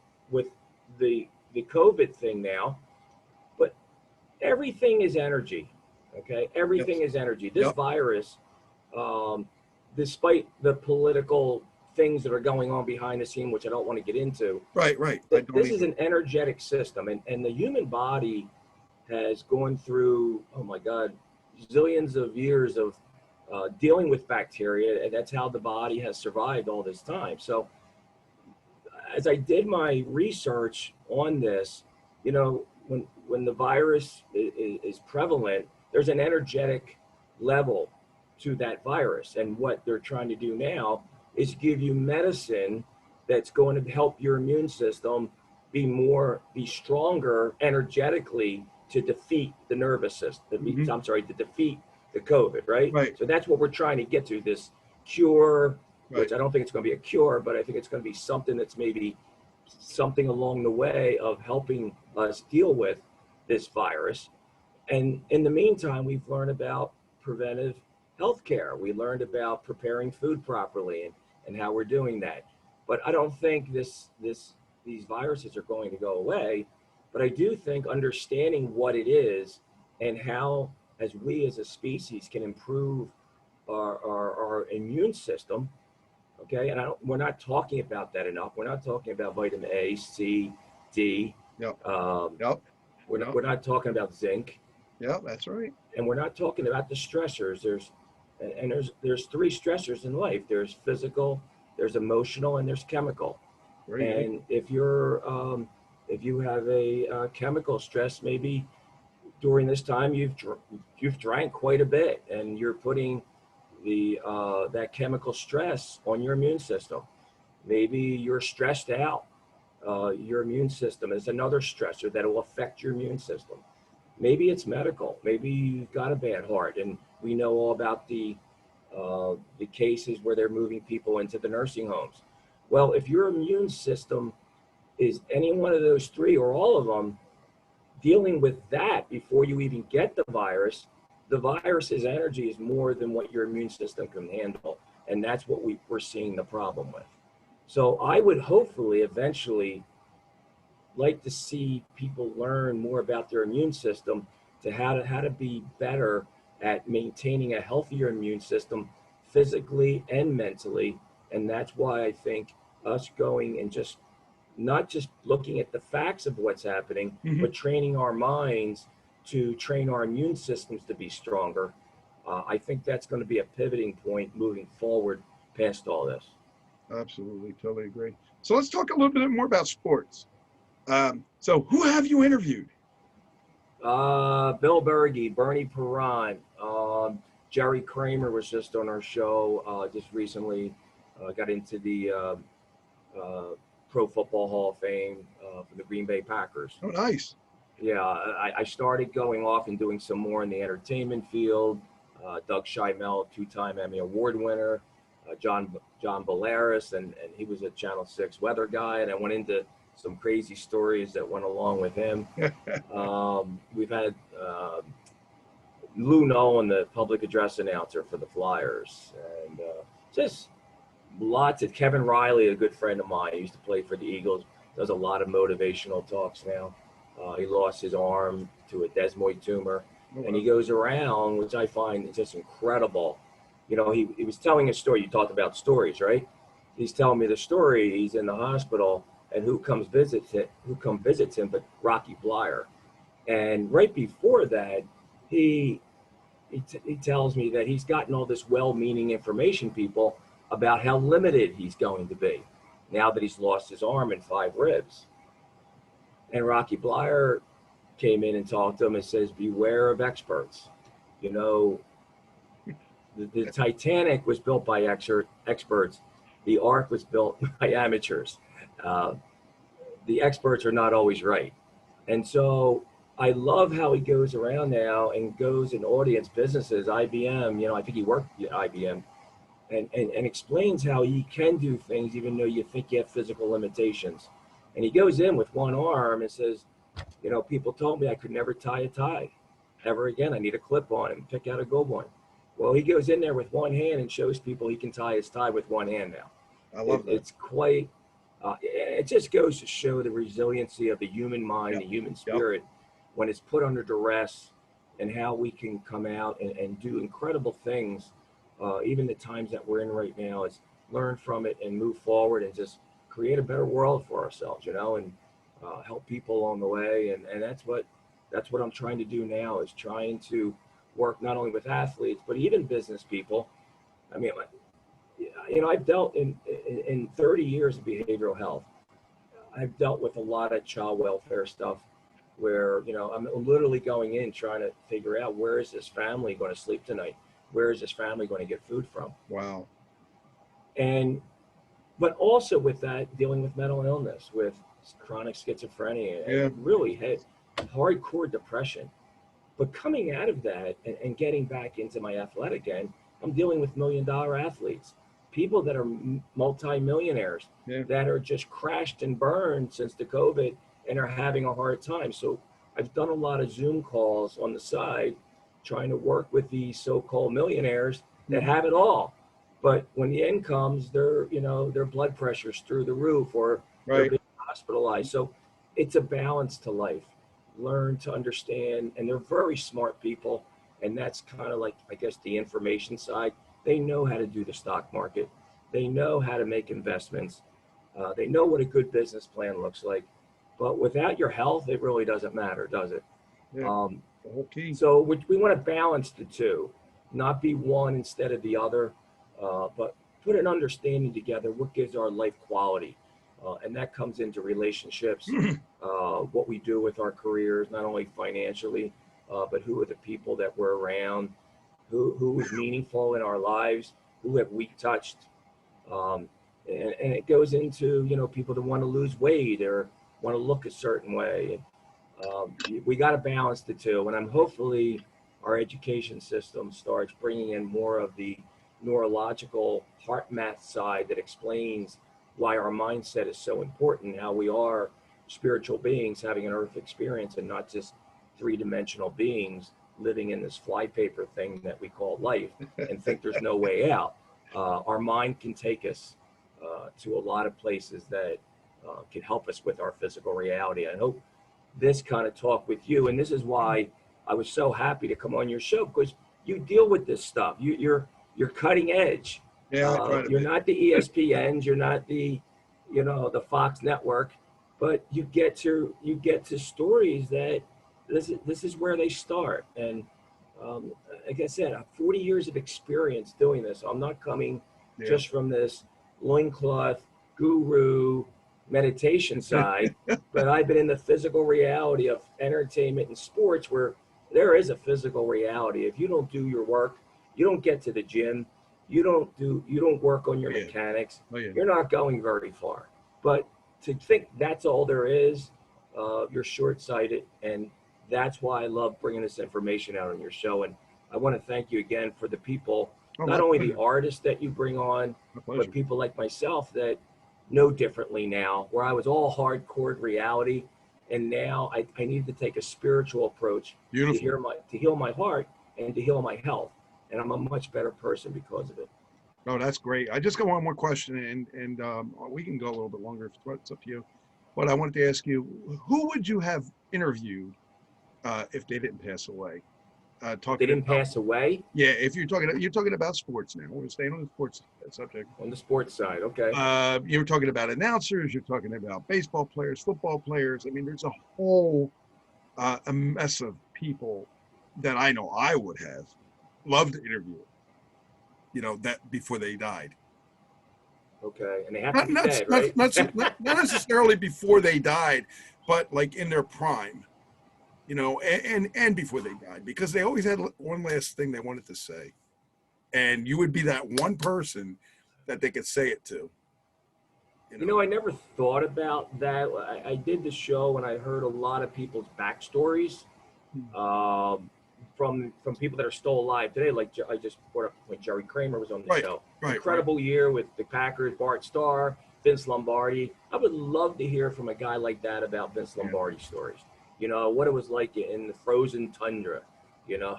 the COVID thing now. But everything is energy, okay? Everything is energy. This virus, despite the political things that are going on behind the scene, which I don't want to get into. Right. This is an energetic system, and the human body has gone through, oh my God, zillions of years of dealing with bacteria, and that's how the body has survived all this time. So as I did my research on this, when the virus is prevalent, there's an energetic level to that virus. And what they're trying to do now is give you medicine that's going to help your immune system be stronger energetically to defeat the nervous system. To defeat the COVID, right? So that's what we're trying to get to, this cure, which I don't think it's going to be a cure, but I think it's going to be something that's maybe something along the way of helping us deal with this virus. And in the meantime, we've learned about preventive healthcare. We learned about preparing food properly and how we're doing that. But I don't think these viruses are going to go away. But I do think understanding what it is and how, as we as a species can improve our immune system, okay? And we're not talking about that enough. We're not talking about vitamin A, C, D. We're not talking about zinc. Yeah, that's right. And we're not talking about the stressors. There's three stressors in life. There's physical, there's emotional, and there's chemical. And if you have a chemical stress, maybe during this time you've drank quite a bit, and you're putting that chemical stress on your immune system. Maybe you're stressed out. Your immune system is another stressor that will affect your immune system. Maybe it's medical. Maybe you've got a bad heart, and we know all about the cases where they're moving people into the nursing homes. Well, if your immune system is any one of those three or all of them, dealing with that before you even get the virus's energy is more than what your immune system can handle, and that's what we're seeing the problem with. So I would hopefully eventually like to see people learn more about their immune system, to how to be better at maintaining a healthier immune system physically and mentally. And that's why I think us going and just not just looking at the facts of what's happening, Hmm. but training our minds to train our immune systems to be stronger. I think that's going to be a pivoting point moving forward past all this. Absolutely, totally agree. So let's talk a little bit more about sports. So who have you interviewed? Bill Berge, Bernie Perron, Jerry Kramer was just on our show just recently. Got into the uh, Pro Football Hall of Fame for the Green Bay Packers. Oh, nice. Yeah, I started going off and doing some more in the entertainment field. Doug Schimel, two-time Emmy Award winner, John Bolaris, and he was a Channel 6 weather guy, and I went into some crazy stories that went along with him. We've had Lou Nolan, the public address announcer for the Flyers, and just lots of Kevin Riley, a good friend of mine. He used to play for the Eagles. Does a lot of motivational talks now. He lost his arm to a desmoid tumor, Oh, and he wow. goes around, which I find just incredible. You know, he was telling a story. You talked about stories, right? He's telling me the story. He's in the hospital, and who comes visits it? Who come visits him? But Rocky Blyer. And right before that, he he tells me that he's gotten all this well-meaning information, people, about how limited he's going to be now that he's lost his arm and 5 ribs. And Rocky Blyer came in and talked to him and says, beware of experts. You know, the Titanic was built by experts. The Ark was built by amateurs. Uh, the experts are not always right. And so I love how he goes around now and goes in audience businesses, IBM, I think he worked at IBM, and explains how he can do things even though you think you have physical limitations. And he goes in with one arm and says, people told me I could never tie a tie ever again. I need a clip on and pick out a good one. Well, he goes in there with one hand and shows people he can tie his tie with one hand now. I love that. It's quite, it just goes to show the resiliency of the human mind, Yep. the human spirit, when it's put under duress, and how we can come out and do incredible things. Even the times that we're in right now, is learn from it and move forward and just create a better world for ourselves, and help people along the way. And that's what I'm trying to do now, is trying to work not only with athletes, but even business people. I mean, I've dealt in 30 years of behavioral health. I've dealt with a lot of child welfare stuff where, I'm literally going in trying to figure out, where is this family going to sleep tonight? Where is this family going to get food from? Wow. And, but also with that, dealing with mental illness, with chronic schizophrenia, Yeah. and really had hardcore depression. But coming out of that and getting back into my athletic end, I'm dealing with $1 million athletes, people that are multi-millionaires, that are just crashed and burned since the COVID and are having a hard time. So I've done a lot of Zoom calls on the side, trying to work with these so-called millionaires that have it all. But when the end comes, their blood pressure's through the roof, or they're being hospitalized. So it's a balance to life. Learn to understand, and they're very smart people, and that's kind of like, I guess, the information side. They know how to do the stock market. They know how to make investments. They know what a good business plan looks like. But without your health, it really doesn't matter, does it? Yeah. Okay. So we want to balance the two, not be one instead of the other, but put an understanding together, what gives our life quality. And that comes into relationships, what we do with our careers, not only financially, but who are the people that we're around, who is meaningful in our lives, who have we touched. And it goes into, people that want to lose weight or want to look a certain way. We got to balance the two. And I'm hopefully our education system starts bringing in more of the neurological heart math side that explains why our mindset is so important, how we are spiritual beings having an earth experience and not just three-dimensional beings living in this flypaper thing that we call life and think there's no way out. Our mind can take us to a lot of places that can help us with our physical reality. I hope this kind of talk with you, and this is why I was so happy to come on your show, because you deal with this stuff. You're cutting edge. Yeah, I try to You're be. not the ESPNs, you're not the the Fox Network, but you get to stories that this is where they start. And like I said, I have 40 years of experience doing this. I'm not coming Yeah. just from this loincloth guru meditation side, but I've been in the physical reality of entertainment and sports where there is a physical reality. If you don't do your work, you don't get to the gym, you don't work on your Oh, yeah. mechanics, Oh, yeah. you're not going very far. But to think that's all there is, you're short-sighted, and that's why I love bringing this information out on your show. And I want to thank you again for the people, Oh, not my only the pleasure. artists that you bring on, My but pleasure. people like myself that know differently now, where I was all hardcore reality, and now I need to take a spiritual approach to Beautiful. heal my heart and to heal my health, and I'm a much better person because of it. No, that's great. I just got one more question, and we can go a little bit longer if it's up to you. But I wanted to ask you, who would you have interviewed if they didn't pass away? They Talking didn't about, pass away yeah, if you're talking about sports now. We're staying on the sports subject. on the sports side. Okay. You're talking about announcers. You're talking about baseball players, football players. I mean, there's a whole a mess of people that I know I would have loved to interview. That before they died. Okay. And they have to Not be not dead, not right? not, not necessarily before they died, but like in their prime. And before they died, because they always had one last thing they wanted to say, and you would be that one person that they could say it to. You know. I never thought about that. I did the show and I heard a lot of people's backstories, um, from people that are still alive today. Like I just brought up when Jerry Kramer was on the Right, show. right. Incredible year with the Packers, Bart Starr, Vince Lombardi. I would love to hear from a guy like that about Vince Yeah. Lombardi stories. What it was like in the frozen tundra. You know,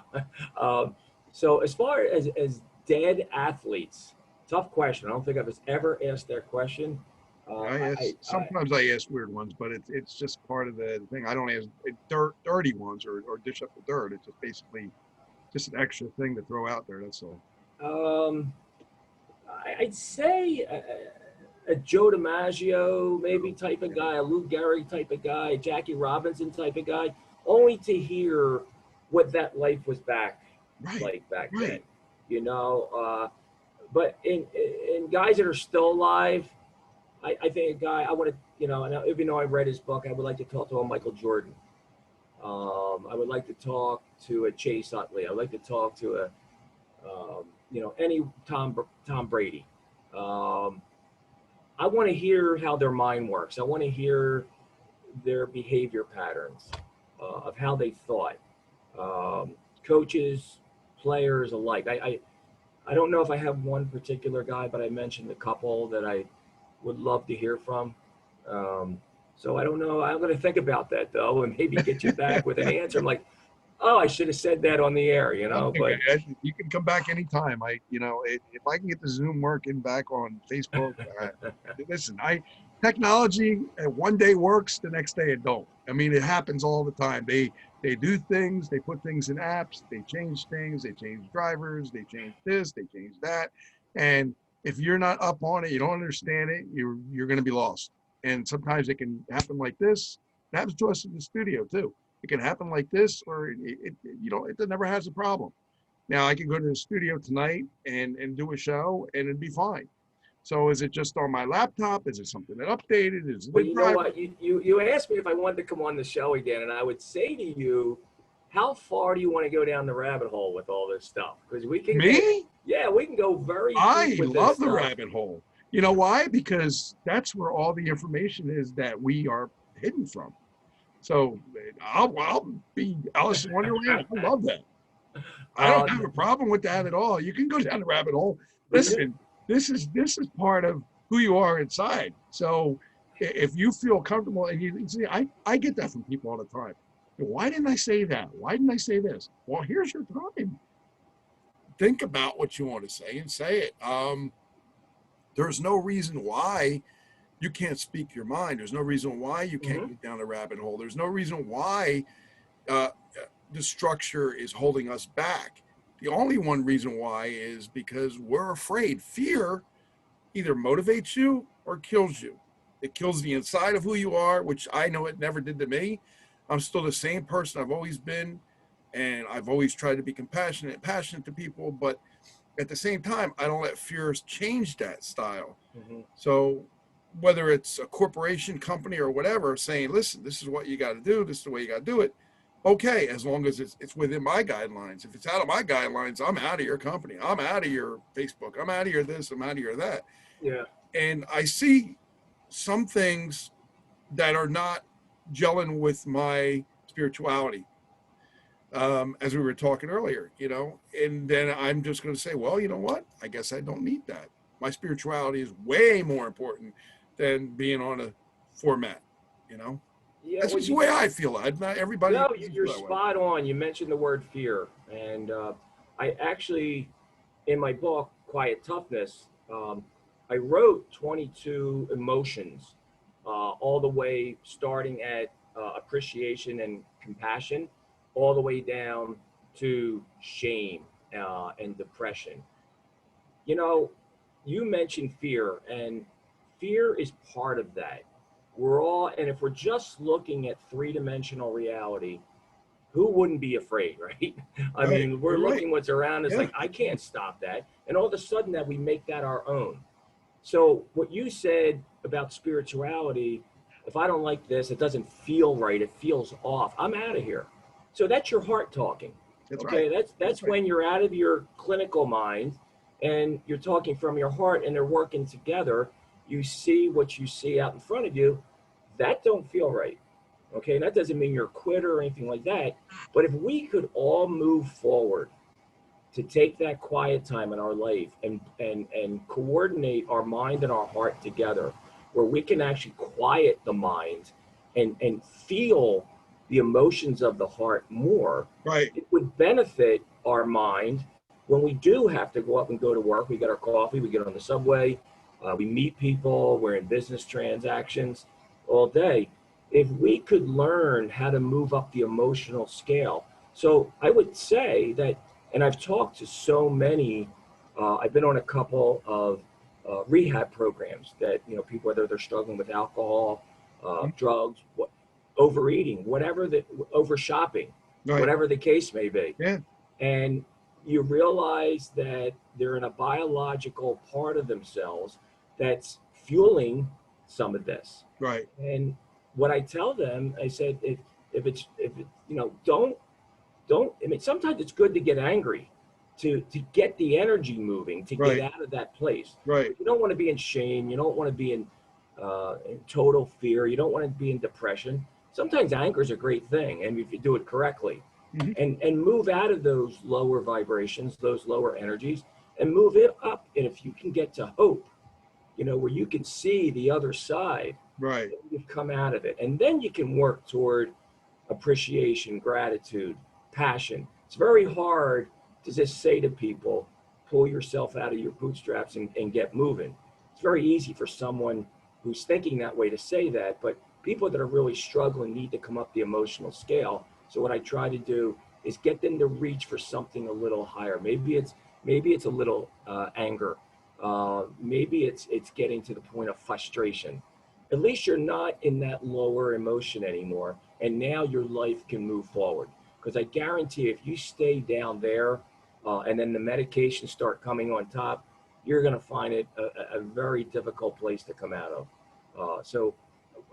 um, so as far as dead athletes, tough question. I don't think I was ever asked that question. I ask sometimes I ask weird ones, but it's just part of the thing. I don't ask dirty ones or dish up the dirt. It's just basically just an extra thing to throw out there. That's all. um, I'd say a Joe DiMaggio maybe type of guy, a Lou Gehrig type of guy, a Jackie Robinson type of guy, only to hear what that life was Right, like back then. right. You know, but in guys that are still alive, I think a guy I want to, and even though I read his book, I would like to talk to a Michael Jordan. I would like to talk to a Chase Utley. I would like to talk to any Tom Brady. Um, I want to hear how their mind works. I want to hear their behavior patterns, of how they thought. Coaches, players alike. I don't know if I have one particular guy, but I mentioned a couple that I would love to hear from. So I don't know. I'm going to think about that though, and maybe get you back with an answer. I'm like, oh, I should have said that on the air, Okay, but you can come back anytime. If I can get the Zoom working back on Facebook, listen, technology one day works, the next day it don't. I mean, it happens all the time. They do things, they put things in apps, they change things, they change drivers, they change this, they change that, and if you're not up on it, you don't understand it, you're going to be lost. And sometimes it can happen like this. It happens to us in the studio too. It can happen like this, or it never has a problem. Now I can go to the studio tonight and do a show, and it'd be fine. So is it just on my laptop? Is it something that updated? Is it well, the you know driver? what? You asked me if I wanted to come on the show again, and I would say to you, how far do you want to go down the rabbit hole with all this stuff? Because Me? we can go very deep I with this love the stuff. rabbit hole. You know why? Because that's where all the information is that we are hidden from. So I'll be Alice in Wonderland. I love that. I don't Uh, have a problem with that at all. You can go down the rabbit hole. but you, Listen, this is part of who you are inside. So if you feel comfortable, and you see, I get that from people all the time. Why didn't I say that? Why didn't I say this? Well, here's your time. Think about what you want to say and say it. There's no reason why you can't speak your mind. There's no reason why you can't Mm-hmm. get down a rabbit hole. There's no reason why uh, the structure is holding us back. The only one reason why is because we're afraid. Fear either motivates you or kills you. It kills the inside of who you are, which I know it never did to me. I'm still the same person I've always been, and I've always tried to be compassionate and passionate to people, but at the same time, I don't let fears change that style. Mm-hmm. So whether it's a corporation, company, or whatever, saying, listen, this is what you got to do, this is the way you got to do it. Okay, as long as it's within my guidelines. If it's out of my guidelines, I'm out of your company. I'm out of your Facebook. I'm out of your this. I'm out of your that. Yeah. And I see some things that are not gelling with my spirituality, as we were talking earlier, and then I'm just going to say, well, you know what? I guess I don't need that. My spirituality is way more important than being on a format, Yeah. That's Well, just the way I feel. Not everybody no, doesn't you're feel that way. spot on. You mentioned the word fear, and I actually, in my book, Quiet Toughness, I wrote 22 emotions, all the way starting at appreciation and compassion, all the way down to shame and depression. You know, you mentioned fear, and fear is part of that. We're all, and if we're just looking at three-dimensional reality, who wouldn't be afraid, right? I Right. mean, we're You're right. looking what's around us Yeah. like, I can't stop that. And all of a sudden that we make that our own. So what you said about spirituality, if I don't like this, it doesn't feel right, it feels off, I'm out of here. So that's your heart talking. That's right. Okay, that's That's that's right. when you're out of your clinical mind and you're talking from your heart and they're working together. You see what you see out in front of you. That don't feel right. Okay, and that doesn't mean you're a quitter or anything like that. But if we could all move forward to take that quiet time in our life and coordinate our mind and our heart together, where we can actually quiet the mind and feel the emotions of the heart more, Right. it would benefit our mind when we do have to go up and go to work. We get our coffee, we get on the subway, we meet people, we're in business transactions all day. If we could learn how to move up the emotional scale. So I would say that, and I've talked to so many, I've been on a couple of rehab programs that, people, whether they're struggling with alcohol, drugs, overeating, whatever, over shopping, Right. whatever the case may be. Yeah. And you realize that they're in a biological part of themselves that's fueling some of this. Right. And what I tell them, I said, if it's, don't, I mean, sometimes it's good to get angry to get the energy moving, to Right. get out of that place. Right. But you don't want to be in shame. You don't want to be in total fear. You don't want to be in depression. Sometimes anger is a great thing, and if you do it correctly, and move out of those lower vibrations, those lower energies, and move it up. And if you can get to hope, where you can see the other side, Right. you've come out of it, and then you can work toward appreciation, gratitude, passion. It's very hard to just say to people, pull yourself out of your bootstraps and get moving. It's very easy for someone who's thinking that way to say that, but people that are really struggling need to come up the emotional scale. So what I try to do is get them to reach for something a little higher. Maybe it's a little anger. Maybe it's getting to the point of frustration. At least you're not in that lower emotion anymore, and now your life can move forward. Because I guarantee if you stay down there and then the medications start coming on top, you're going to find it a very difficult place to come out of. So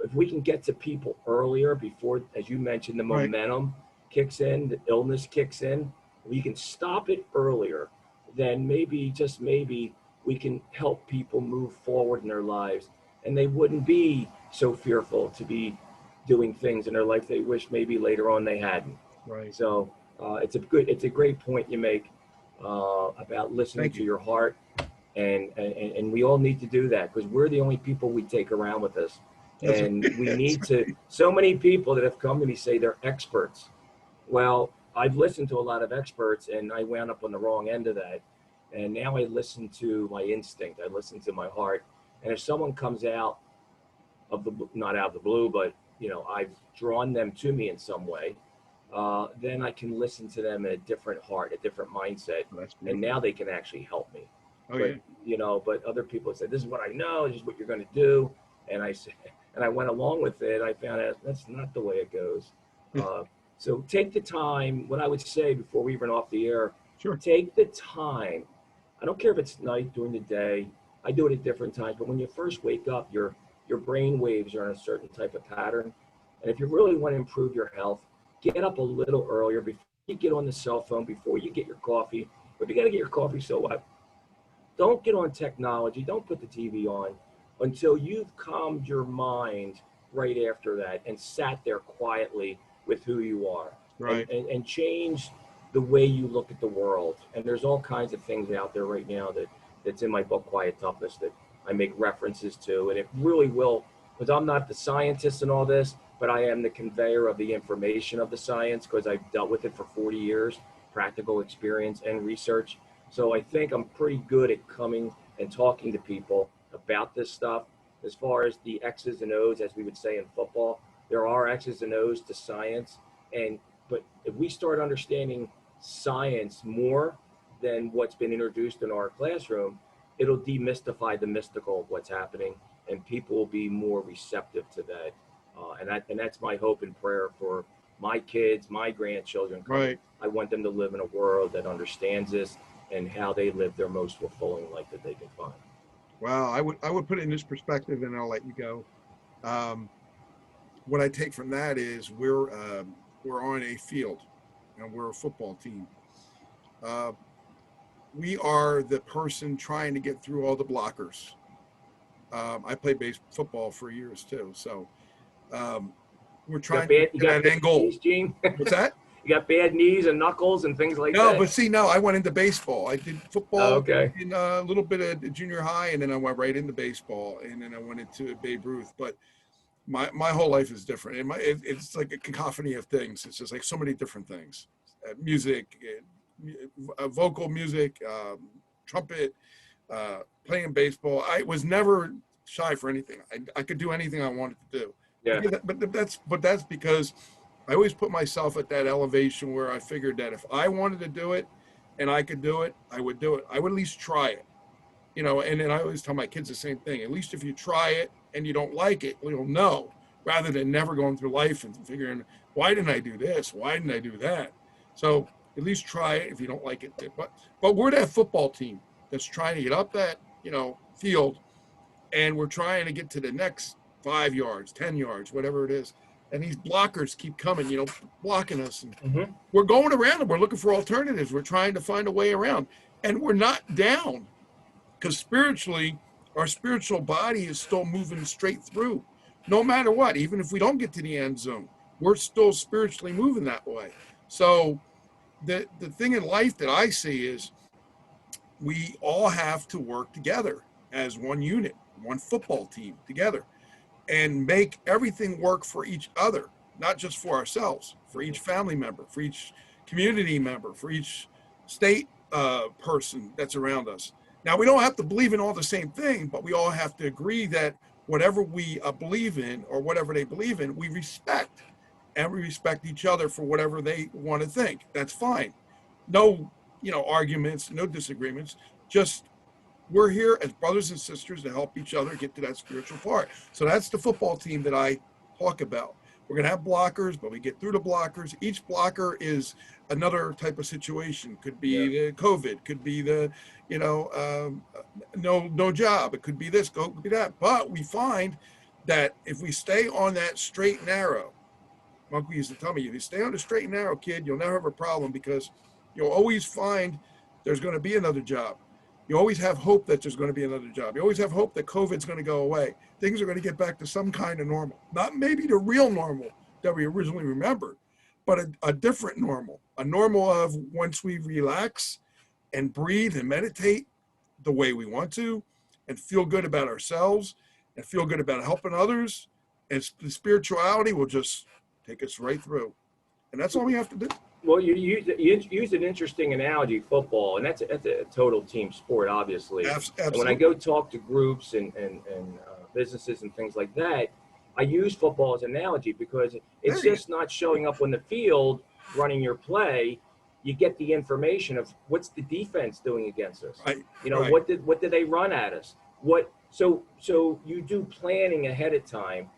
if we can get to people earlier, before, as you mentioned, the Right. momentum kicks in, the illness kicks in, we can stop it earlier, then maybe, just maybe, we can help people move forward in their lives, and they wouldn't be so fearful to be doing things in their life they wish maybe later on they hadn't. Right. So it's a great point you make about listening Thank to you. your heart, and we all need to do that, because we're the only people we take around with us. That's And right. we That's need to, so many people that have come to me say they're experts. Well, I've listened to a lot of experts and I wound up on the wrong end of that. And now I listen to my instinct. I listen to my heart. And if someone comes out of the, not out of the blue, but I've drawn them to me in some way, then I can listen to them in a different heart, a different mindset, Oh, that's and beautiful. now they can actually help me. Oh But yeah. but other people say, "This is what I know. This is what you're going to do," and I said, and I went along with it. I found out that's not the way it goes. Uh, so take the time. What I would say before we run off the air, Sure. take the time. I don't care if it's night, during the day. I do it at different times, but when you first wake up, your brain waves are in a certain type of pattern. And if you really want to improve your health, get up a little earlier before you get on the cell phone, before you get your coffee. If you got to get your coffee, so what? Don't get on technology. Don't put the TV on until you've calmed your mind right after that and sat there quietly with who you are, Right. and change the way you look at the world. And there's all kinds of things out there right now that's in my book, Quiet Toughness, that I make references to. And it really will, because I'm not the scientist in all this, but I am the conveyor of the information of the science, because I've dealt with it for 40 years, practical experience and research. So I think I'm pretty good at coming and talking to people about this stuff. As far as the X's and O's, as we would say in football, there are X's and O's to science. But if we start understanding science more than what's been introduced in our classroom, it'll demystify the mystical of what's happening, and people will be more receptive to that. And that's my hope and prayer for my kids, my grandchildren coming. Right. I want them to live in a world that understands this and how they live their most fulfilling life that they can find. Wow. I would put it in this perspective, and I'll let you go. Um, what I take from that is we're on a field, and we're a football team. Uh, we are the person trying to get through all the blockers. I played football for years too, so um, we're trying to You get got that bad end goal. knees, Gene? What's that? You got bad knees and knuckles and things like No, that? but see, no, I went into baseball. I did Oh, football okay. in a little bit of junior high, and then I went right into baseball, and then I went into Babe Ruth. But my whole life is different. It's like a cacophony of things. It's just like so many different things: music, vocal music, trumpet, playing baseball. I was never shy for anything. I could do anything I wanted to do. Yeah. But that's because I always put myself at that elevation where I figured that if I wanted to do it and I could do it, I would do it. I would at least try it. And then I always tell my kids the same thing. At least if you try it and you don't like it, you'll know, rather than never going through life and figuring, why didn't I do this? Why didn't I do that? So at least try it if you don't like it. But we're that football team that's trying to get up that, field, and we're trying to get to the next 5 yards, 10 yards, whatever it is. And these blockers keep coming, blocking us. And Mm-hmm. we're going around them. We're looking for alternatives. We're trying to find a way around. And we're not down, because spiritually, our spiritual body is still moving straight through. No matter what, even if we don't get to the end zone, we're still spiritually moving that way. So the thing in life that I see is we all have to work together as one unit, one football team together, and make everything work for each other, not just for ourselves, for each family member, for each community member, for each state person that's around us. Now, we don't have to believe in all the same thing, but we all have to agree that whatever we believe in, or whatever they believe in, we respect, and we respect each other for whatever they want to think. That's fine. No, arguments, no disagreements. Just we're here as brothers and sisters to help each other get to that spiritual part. So that's the football team that I talk about. We're going to have blockers, but we get through the blockers. Each blocker is another type of situation. Could be the COVID, could be the, no job. It could be this, could be that. But we find that if we stay on that straight and narrow, Uncle used to tell me, if you stay on the straight and narrow, kid, you'll never have a problem, because you'll always find there's going to be another job. You always have hope that there's going to be another job. You always have hope that COVID's going to go away. Things are going to get back to some kind of normal. Not maybe the real normal that we originally remembered, but a different normal. A normal of once we relax and breathe and meditate the way we want to, and feel good about ourselves and feel good about helping others, and the spirituality will just take us right through. And that's all we have to do. Well, you use an interesting analogy, football, and that's a total team sport, obviously. And when I Absolutely. go talk to groups and businesses and things like that, I use football as an analogy because it's There you just not showing up on the field, running your play. You get the information of what's the defense doing against us. go. Right. You know, Right. what did they run at us? So you do planning ahead of time,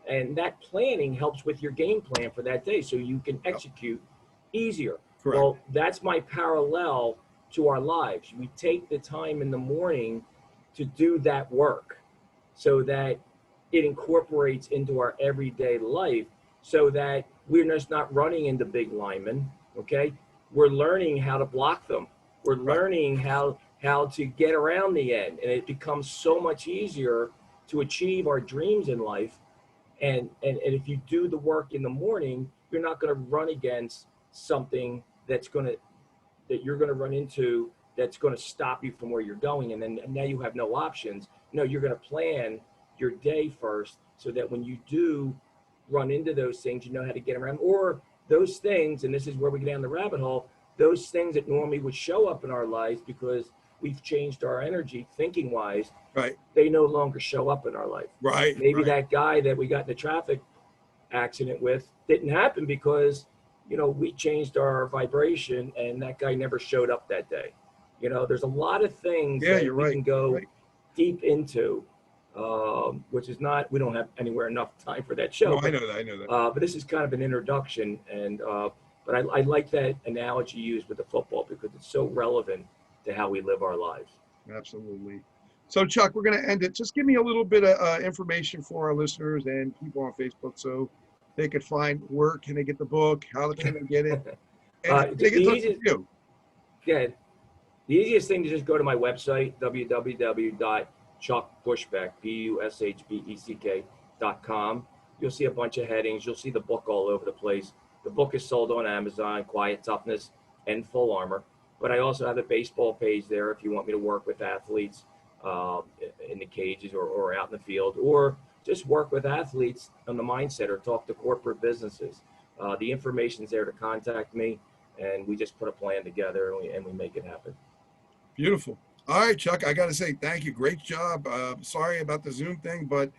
and that planning helps with your game plan for that day, so you can Yep. execute easier. Correct. Well, that's my parallel to our lives. We take the time in the morning to do that work so that it incorporates into our everyday life so that we're just not running into big linemen, okay? We're learning how to block them. We're Right. learning how to get around the end, and it becomes so much easier to achieve our dreams in life. And if you do the work in the morning, you're not going to run against something that you're going to run into that's going to stop you from where you're going, and now you have no options. No, you're going to plan your day first so that when you do run into those things, you know how to get around, or those things, and this is where we get down the rabbit hole, those things that normally would show up in our lives because we've changed our energy thinking wise, Right. they no longer show up in our life. Right. Maybe Right. that guy that we got in a traffic accident with didn't happen because, we changed our vibration and that guy never showed up that day. There's a lot of things Yeah, that you're we right. can go Right. deep into, which is not, we don't have anywhere enough time for that No, show, I know that. I know that. but this is kind of an introduction. But I like that analogy used with the football because it's so relevant to how we live our lives. Absolutely. So, Chuck, we're going to end it. Just give me a little bit of information for our listeners and people on Facebook so they could find where can they get the book, how can they get it, and uh, if the, they get the in touch with easiest, you. yeah, the easiest thing to just go to my website, www.chuckbushbeck, Bushbeck.com. You'll see a bunch of headings. You'll see the book all over the place. The book is sold on Amazon, Quiet Toughness and Full Armor. But I also have a baseball page there if you want me to work with athletes in the cages or out in the field, or just work with athletes on the mindset or talk to corporate businesses. The information's there to contact me, and we just put a plan together and we make it happen. Beautiful. All right, Chuck, I got to say thank you. Great job. Sorry about the Zoom thing, but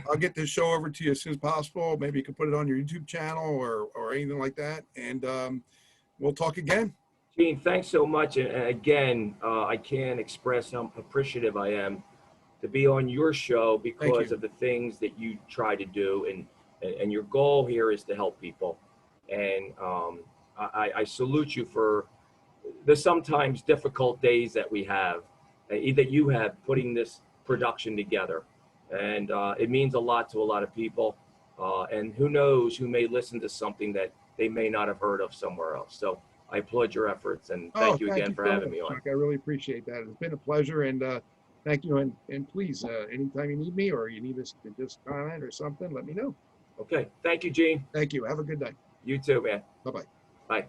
I'll get this show over to you as soon as possible. Maybe you can put it on your YouTube channel or anything like that. And we'll talk again. Gene, thanks so much. And again, I can't express how appreciative I am to be on your show Thank because you. of the things that you try to do. And your goal here is to help people. And I salute you for the sometimes difficult days that we have, that you have putting this production together. And it means a lot to a lot of people. And who knows who may listen to something that they may not have heard of somewhere else. So I applaud your efforts and Oh, thank you thank again you for so having much, me on. Chuck. I really appreciate that. It's been a pleasure. And thank you. And please, anytime you need me or you need us to just comment or something, let me know. Okay. Thank you, Gene. Thank you. Have a good night. You too, man. Bye-bye. Bye.